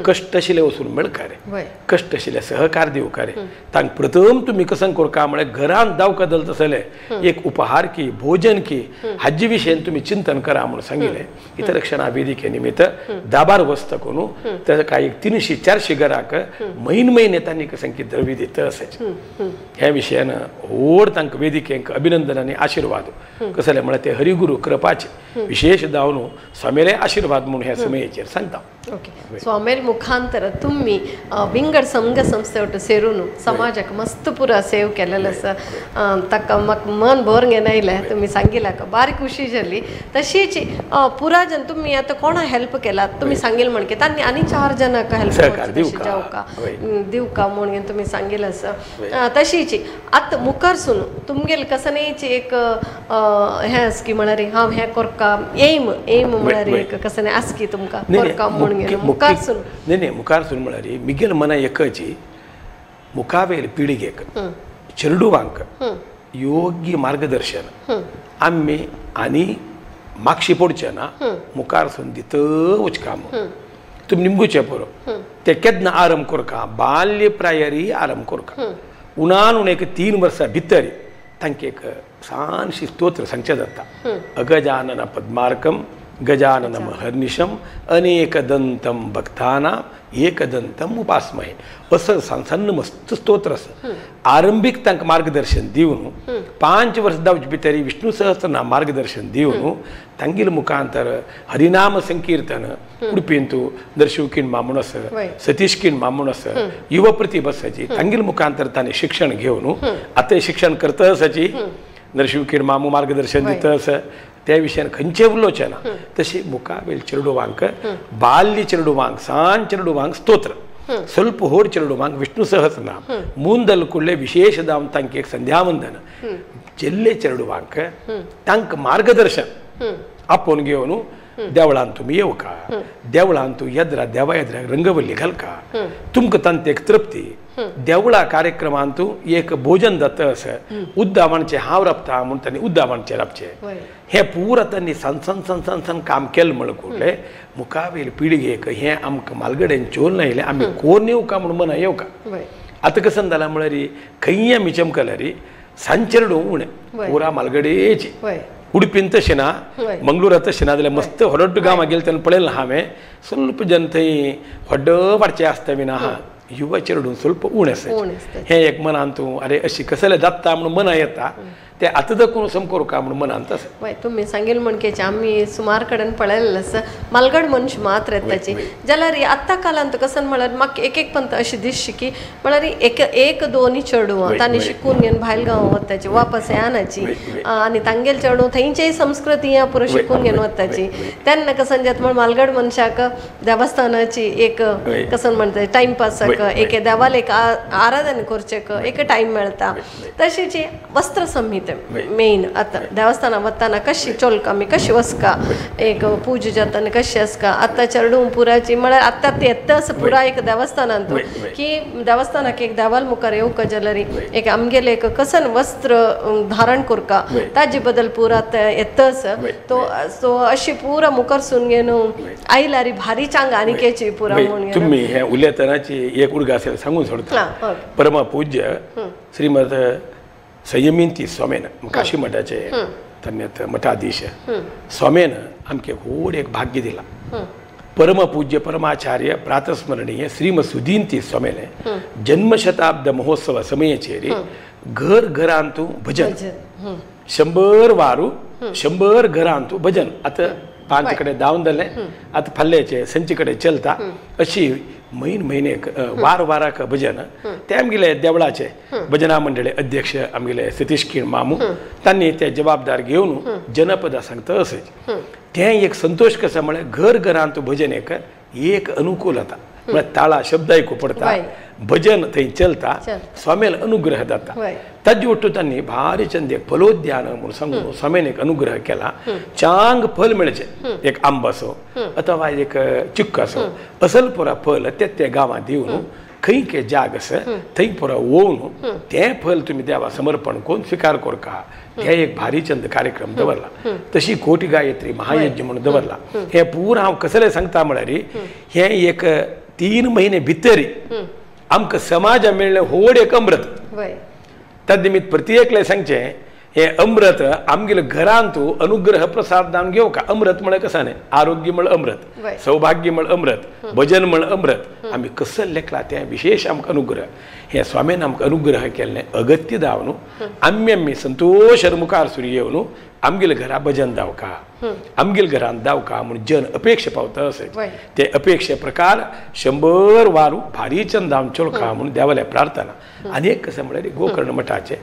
कश्ट आशिल्ले वचून मेळका रे कश्ट आशिल्ले सहकार दिवका रे तांक प्रथम तुम्ही कसन करका म्हळ्यार घरांत दावका दल तसले एक उपहार की भोजन की हाजे विशयी तुम्ही चिंतन करा म्हणून सांगिल्लें हितरक्षणा वेदिके निमित्त दाबार वस्त करून ताका एक 300-400 घराक म्हयने तांणी कसन की द्रव्य दित असायचे ह्या विशयान व्हड तांकां वेदिकेक अभिनंदन आनी आशिर्वाद कसले म्हळ्यार ते हरिगुरू कृपाचे विशेष दावन स्वामीले आशिर्वाद म्हणून ह्या समयाचेर सांगता ओके स्वामी मुखांतर तुम्ही विंगड संघ संस्थेवट सेरून समाजाक मस्त पुरा सेव केलेलो आसा ताका म्हाका मन भरून घेवन आयलें तुमी सांगिला बारीक खुशी जाली तशीच पुरा जन तुमी आतां कोणा हेल्प केला तुमी सांगिल म्हण की तांणी आनी 4 जणांक हेल्प जावका दिवका म्हणून तुमी सांगिल्लें आसा तशीच आतां मुखारसून तुमगेले कसनेच एक हें आसकी म्हळ्यार हांव हें करका एम म्हळ्यार एक कसने आसकी तुमकां करका म्हणून मुखारसून नाही मुखारसून म्हळ्यार मिगेल मना एकाची मुखावेल पिळगेक चेडवांक योग्य मार्गदर्शन आमी आनी मागशी पडचे ना मुखार संदी तवच काम तुम्ही निमगुचे परो ते केदना आरंभ करका बाल्य प्रायरी आरंभ करका उन्हान एक 3 वर्सां भितर तांकां एक सानशी स्तोत्र सांगचे जाता अगजानन पद्मार्कम गजाननम हर्निशम अनेकदंतम भक्तानां एकदंतम उपासमहे असं सन्न मस्त स्तोत्र असं आरंभीक तांकां मार्गदर्शन दिवन 5 वर्स जावचे भितर विष्णू सहस्रनाम मार्गदर्शन दिवन तांगेल मुखांतर हरिनाम संकीर्तन उडपींतू दर्शिवकीन मामून आस सतीशकीन मामून आस युवा प्रतिभा आसाची तांगेल मुखांतर ताणें शिक्षण घेवन आतां शिक्षण करता आसाची दर्शिवकीन मामू मार्गदर्शन दिता आसा त्या विशयान खंयचे उलोवचें ना तशी मुखावेल चेडवांक बाल्य चेडवांक सांज चेडवांक स्तोत्र ಸ್ವಲ್ಪ ಹೋಡ್ चेडवांक विष्णू सहस्रनाम मूंदल कुडले विशेष दावन तांकां एक संध्यावंदन जेल्ले चेडवांक तांकां मार्गदर्शन आपोवन घेवन देवळान तुम्ही येवका देवळान तूं येद्रा देवा येद्राक रंगवल्ली घालका तुमकां तांत एक तृप्ती देवळा कार्यक्रमान तूं एक भोजन जाता असं उद्दामणचें हांव रपता म्हूण तांणी उद्दामणचें राबचें हें पुरा तांणी सन काम केलें म्हण कुडले मुखावेल पिळगेक हें आमकां मालगडेन चोल नायलें आमी कोण येवका म्हूण मना येवका आतां कसं जालां म्हळ्यार खंय आमी चमकल्यार सांचेरडू उणें पुरा मालगडेची उडपीन तशें ना मंगळूरात तशें ना जाल्यार मस्त व्हड गांवां गेले तेन्ना पळयलें हांवें स्वल्प जन थंय व्हड वाडचें आसता बीन आहा युवा चेडून स्वल्प उण आसा हें एक मनान तूं अरे अशी कसले जाता म्हणून मना येता ते आतां दाखोवन समकोरका म्हणून मनांत आसा तुम्ही सांगेल म्हणकेचे आम्ही सुमार कडेन पळयलें आसा मालगड मनुष्य मात्र येताची जाल्यार आत्ता कालांत कसं म्हळ्यार म्हाका एक पंत अशी दिसची की म्हळ्यार एक दोनी चेडवां तांणी शिकून घेवन भायल गांव वताची वापस येनाची आनी तांगेल चेडूं थंयचेय संस्कृती ह्या पुरो शिकून घेवन वताची तेन्ना कसं जाता म्हण मालगड मनशाक देवस्थानाची एक कसं म्हणटा टायमपासाक एक देवाला एक आराधना करचेक एक टायम मेळटा तशीच वस्त्र संहिता मेन आतां देवस्थानां वताना कशी चोलका आमी कशी वचका एक पूजा जाताना कशी आसका आतां चेडूं पुराची म्हळ्यार आतां ते येता आसा पुरा एक देवस्थानांत की देवस्थानाक एक देवाल मुखार येवका जाल्यार एक आमगेले एक कसन वस्त्र धारण करका ताजे बदल पुरा येता आसा तो अशी पुरा मुखार सून घेवन आयल्यार भारी चांग आनिकेची पुरा म्हणून तुमी हे उलयतनाची एक उडगा असेल सांगून सोडता परम पूज्य श्रीमद संयमिंती स्वामेन काशी मठाचे तन्यत मठाधीश स्वामेन आमके व्हड एक भाग्य दिला परम पूज्य परमाचार्य प्रातस्मरणीय श्रीमद सुधींती स्वामेने जन्मशताब्द महोत्सव समयचेरी घर घरांतू भजन 100 वारू 100 घरांतू भजन आता 5 कडे दावन जालें आता फाल्ल्याचे संचे कडे चलता अशी महिने वाराक भजन ते आमगेले देवळाचे भजना मंडळी अध्यक्ष आमगेले सतीश किण मामू तांणी ते जबाबदार घेवन जनपदां सांगता अशें तें एक संतोष कसो म्हळ्यार घर घरांत भजन एक अनुकूलता म्हळ्यार ताळा शब्द आयकूं पडटा भजन थंय चलता स्वामेल अनुग्रह जाता ताजे वट्टू तांणी भारी चंद एक फलोद्यान म्हणून सांगून स्वामीन एक अनुग्रह केला चांग फल मेळचें एक आंब असो अथवा एक चिक्क असो असल पुरा फल ते गांवांत दिवन खंय के जाग आसा थंय पुरा ओवन तें फल तुमी देवा समर्पण करून स्विकार करका हे एक भारी चंद कार्यक्रम दवरला तशी कोटी गायत्री महायज्ञ म्हणून दवरला हे पुरा हांव कसले सांगता म्हळ्यार हे एक 3 महिने भितर आमकां समाजा मेळ्ळें व्हड एक अमृत तद्निमित्त प्रत्येकले सांगचें हे अमृत आमगेले घरांतू अनुग्रह प्रसाद दान घेवका अमृत म्हळ्यार कसां न्ही आरोग्य म्हळ्यार अमृत सौभाग्य म्हळ्यार अमृत भजन म्हळ्यार अमृत आमी कसं लेखला तें विशेष आमकां अनुग्रह हे स्वामीन आमकां अनुग्रह केल्लें अगत्य दावन आमी संतोश मुखार सुरू येवन आमगेले घरा भजन दावका आमगेले घरांत दावका म्हूण जन अपेक्षा पावता अशें ते अपेक्षे प्रकार 100 वारू भारी चंदावन चोळका म्हूण देवाले प्रार्थना आनी एक कशें म्हळ्यार गोकर्ण मठाचे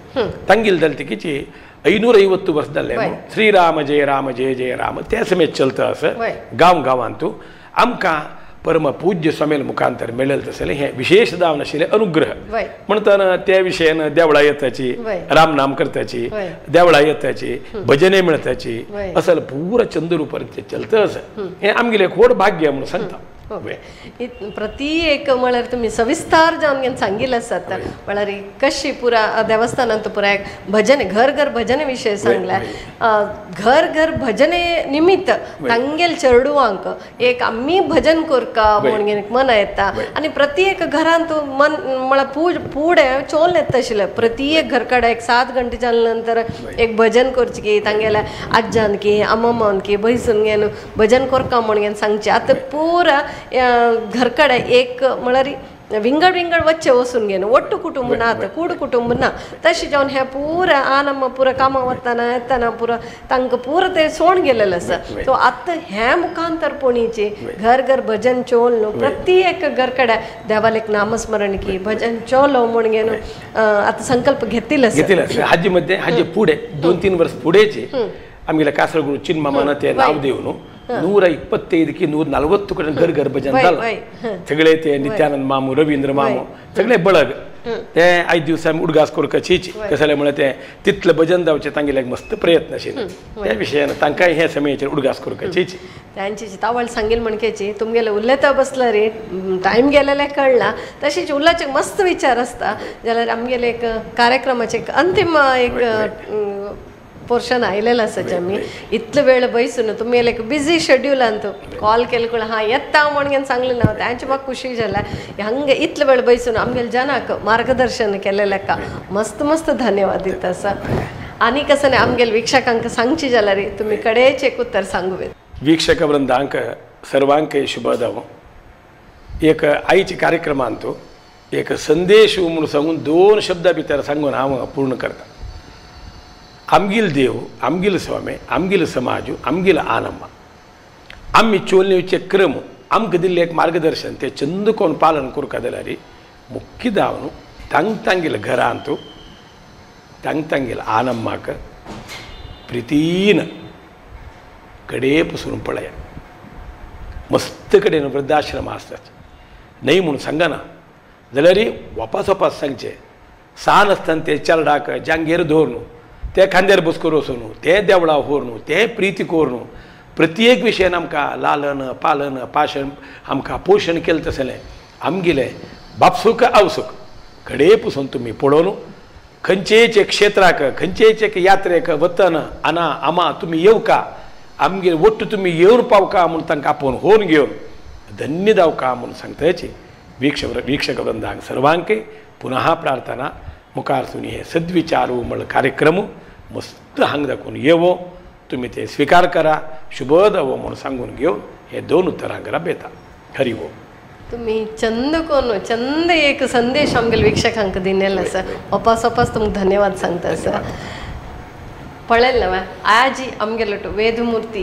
तांगेल दलतिकीची 550 वर्स जाल्ले श्रीराम जय राम जय जय राम ते समेत चलता असं गांवांतू आमकां परम पूज्य स्वामील मुखांतर मेळेल तसले हे विशेष दावन आशिल्ले अनुग्रह म्हणटना त्या विशयान देवळा येताची राम नाम करताची देवळा येताची भजने मिळताची असल पुरा चंद्रूपर चलता असं हे आमगेले एक व्हड भाग्य म्हणून सांगता प्रती एक म्हळ्यार तुमी सविस्तार जावन सांगिल्लें आसात म्हळ्यार कशी पुरा देवस्थानांत पुरा एक भजने घर घर भजने विशय सांगल्यार घर घर भजने निमित्त तांगेल चेडवांक एक आमी भजन करका म्हणून मन येता आनी प्रती एक घरांत मन म्हळ्यार फुडें चोल येता आशिल्लें प्रती एक घर कडेन एक 7 घंटे जाल्या नंतर एक भजन करचें की तांगेल्या आज्जान की अम्मन की भयसून घेवन भजन करका म्हणून सांगचें आतां पुरा घर कडेन एक म्हळ्यार विंगड विंगड वच्चे वचून घेवन ಒಟ್ಟು कुटुंब ना आतां कूड कुटुंब ना तशें जावन हें पुरा आनम्म पुरा कामां वतना येतना पुरा तांकां पुरा तें सोण गेलेलें आसा सो आतां हें मुखांतरपणीची घर घर भजन चोल न्हू प्रत्येक घर कडेन देवाल एक नामस्मरण की भजन चोलो म्हण घेवन आतां संकल्प घेतिल्लो हाजी मध्ये हाजी पुढे 2-3 वर्ष पुढेचे आमगेल्या कासरगुरू चिन्मामान ते नाव देवन 125 की 140 कडेन घर घर भजन जालें सगळे ते नित्यानंद मामू रवींद्र मामू सगळे बळग ते 5 दिवसां उडगास करपाची कशें जालें म्हळ्यार ते तितलें भजन जावचें तांगेले मस्त प्रयत्न आशिल्ले त्या विशयान तांकांय हे समयाचेर उडगास करपाची त्यांची तावळ सांगील म्हणकेची तुमगेले उलयता बसला रे टायम गेलेले कळना तशीच उल्लाचे मस्त विचार आसता जाल्यार आमगेले एक कार्यक्रमाचे एक अंतिम एक पोर्शन आयलेलं आसा आमी इतलो वेळ बसून तुमी एक बिझी शेड्युलांत कॉल केले कळ हां येता म्हणून सांगलें ना तांची म्हाका खुशी जाला हांगा इतलो वेळ बसून आमगेले जनाक मार्गदर्शन केलें का मस्त मस्त धन्यवाद दिता आसा आनी कसं नाही आमगेले वीक्षकांक सांगची जाल्यार तुमी कडेच एक उत्तर सांगुवेत वीक्षक वृंदांक सर्वांक शुभोदय एक आईच्या कार्यक्रमांत एक संदेश म्हणून सांगून 2 शब्दां भितर सांगून हांव पूर्ण करता आमगील देव आमगील स्वामी आमगील समाज आमगील आनम्मा आमी चोलनेचे क्रम आमकां दिल्लें एक मार्गदर्शन ते चंद कोण पालन करता जाल्यार मुख्य जावन तांगेल घरांत तांगेल आनम्माक प्रितीन कडे पसून पळया मस्त कडेन वृद्धाश्रम आसतात न्हय म्हणून सांगना जाल्यार वपास वपास सांगचें सान आसतना ते चलडाक जांगेर धर न्हू ते खांद्यार बसकोर वचून न्हू ते देवळा व्हर न्हू ते प्रिती कोर न्हू प्रत्येक विशयान आमकां लालन पालन पाशण आमकां पोशण केलें तसलें आमगेलें बापसूक आवसूक कडे पसून तुमी पळोवन खंयचेच एक क्षेत्राक खंयचेच एक यात्रेक वतना आना आमा तुमी येवका आमगे वट्ट तुमी येवन पावका म्हूण तांकां आपोवन होवन घेवन धन्य जावका म्हूण सांगताची वीक्षक वृंदांक सर्वांक पुनः प्रार्थना मुखार सुनी हे सद्विचारू म्हण कार्यक्रम मस्त हांग दाखोवन येवो तुमी ते स्वीकार करा शुभोदवो म्हूण सांगून घेवन हे 2 उत्तरांक राबयता हरि ओम तुम्ही चंद एक संदेश आमगेल्या वीक्षकांक दिलेलो आसा वपास वपास तुमकां धन्यवाद सांगता आसा पळयलें न्हय आज आमगेलो वेदमूर्ती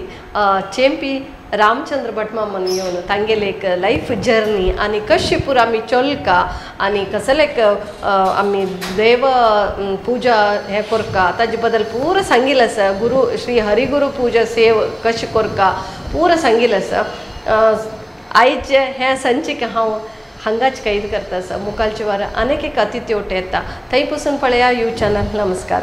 चेंपी रामचंद्र भटमामन घेवन तांगेले एक लायफ जर्नी आनी कशी पुरो आमी चलका आनी कसले आमी देव पुजा हें करका ताजे बद्दल पुरो सांगिल्लें आसा गुरू श्री हरिगुरू पुजा सेव कशी करका पुरो सांगिल्लें आसा आयचे हे संचीक हांव हांगाच कैद करता आसा मुखालचे वार अनेक एक अतिथी येता थंय पसून पळया यू चॅनल नमस्कार